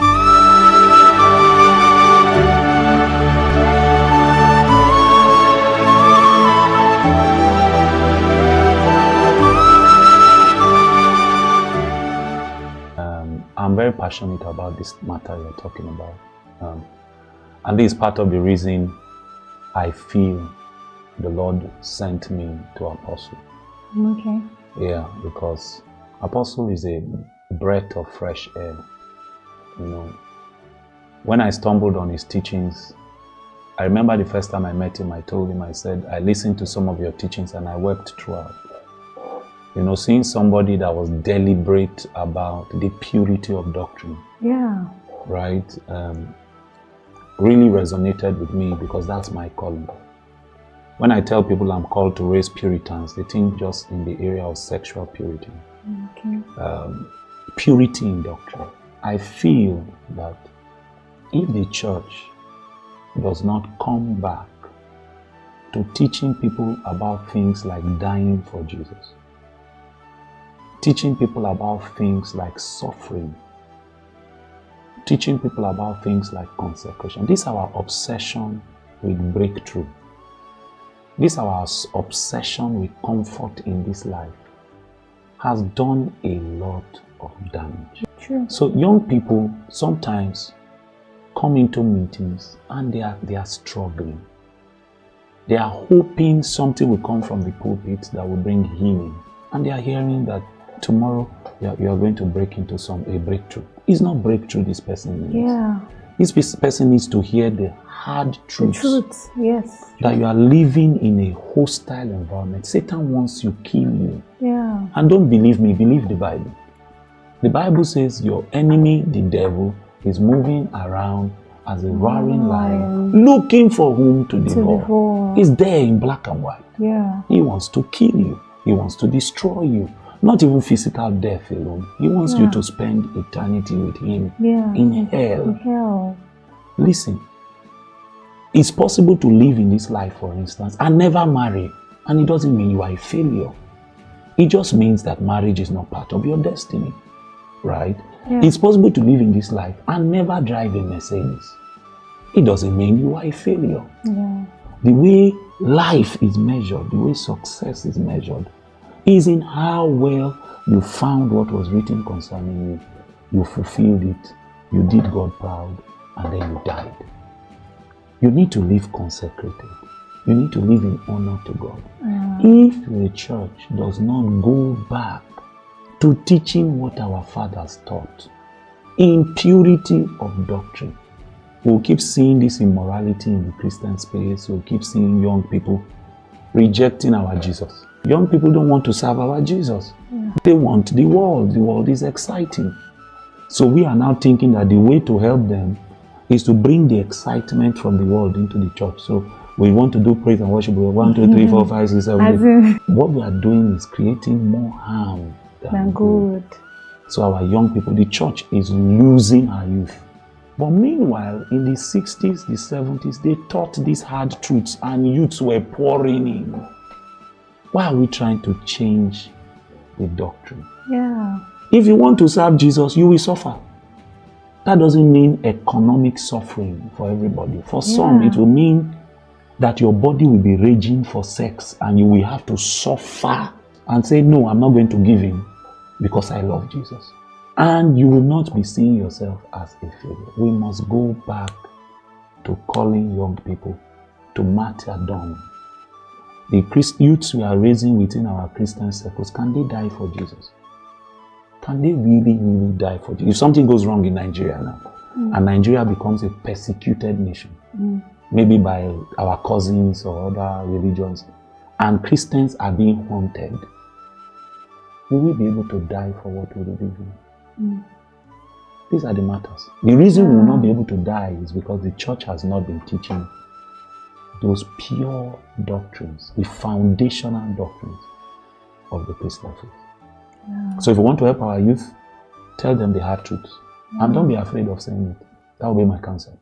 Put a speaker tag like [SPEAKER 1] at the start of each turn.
[SPEAKER 1] I'm very passionate about this matter you're talking about. And this is part of the reason I feel the Lord sent me to Apostle.
[SPEAKER 2] Okay.
[SPEAKER 1] Yeah, because Apostle is a breath of fresh air. You know, when I stumbled on his teachings, I remember the first time I met him, I told him, I said, I listened to some of your teachings and I wept throughout. You know, seeing somebody that was deliberate about the purity of doctrine.
[SPEAKER 2] Yeah.
[SPEAKER 1] Right? Really resonated with me because that's my calling. When I tell people I'm called to raise Puritans, they think just in the area of sexual purity.
[SPEAKER 2] Okay.
[SPEAKER 1] Purity in doctrine. I feel that if the church does not come back to teaching people about things like dying for Jesus, teaching people about things like suffering, teaching people about things like consecration. This is our obsession with breakthrough. This our obsession with comfort in this life has done a lot of damage.
[SPEAKER 2] True.
[SPEAKER 1] So young people sometimes come into meetings and they are struggling. They are hoping something will come from the pulpit that will bring healing. And they are hearing that tomorrow you are going to break into a breakthrough. It's not breakthrough this person needs.
[SPEAKER 2] Yeah.
[SPEAKER 1] This person needs to hear the hard truths.
[SPEAKER 2] The truth, yes.
[SPEAKER 1] That you are living in a hostile environment. Satan wants to kill you.
[SPEAKER 2] Yeah.
[SPEAKER 1] And don't believe me, believe the Bible. The Bible says your enemy, the devil, is moving around as a roaring lion, looking for whom to devour. He's there in black and white.
[SPEAKER 2] Yeah.
[SPEAKER 1] He wants to kill you. He wants to destroy you. Not even physical death alone. He wants you to spend eternity with him in hell.
[SPEAKER 2] In hell.
[SPEAKER 1] Listen, it's possible to live in this life, for instance, and never marry. And it doesn't mean you are a failure. It just means that marriage is not part of your destiny. Right? Yeah. It's possible to live in this life and never drive a Mercedes. It doesn't mean you are a failure.
[SPEAKER 2] Yeah.
[SPEAKER 1] The way life is measured, the way success is measured, is in how well you found what was written concerning you. You fulfilled it, you did God proud, and then you died. You need to live consecrated. You need to live in honor to God. If the church does not go back to teaching what our fathers taught, in purity of doctrine, we'll keep seeing this immorality in the Christian space. We'll keep seeing young people rejecting our Jesus. Young people don't want to serve our Jesus. Yeah. They want the world. The world is exciting. So we are now thinking that the way to help them is to bring the excitement from the world into the church. So we want to do praise and worship. 1, 2, 3, 4, 5, 6, 7. What we are doing is creating more harm than good. So our young people, the church is losing our youth. But meanwhile, in the 60s, the 70s, they taught these hard truths and youths were pouring in. Why are we trying to change the doctrine?
[SPEAKER 2] Yeah.
[SPEAKER 1] If you want to serve Jesus, you will suffer. That doesn't mean economic suffering for everybody. For some, it will mean that your body will be raging for sex and you will have to suffer and say, no, I'm not going to give in because I love Jesus. And you will not be seeing yourself as a failure. We must go back to calling young people to martyrdom. The youths we are raising within our Christian circles, can they die for Jesus? Can they really, really die for Jesus? If something goes wrong in Nigeria now, and Nigeria becomes a persecuted nation, maybe by our cousins or other religions, and Christians are being haunted, will we be able to die for what we believe in? These are the matters. The reason we will not be able to die is because the church has not been teaching those pure doctrines, the foundational doctrines of the Christian faith. So if we want to help our youth, tell them the hard truths. And don't be afraid of saying it. That will be my counsel.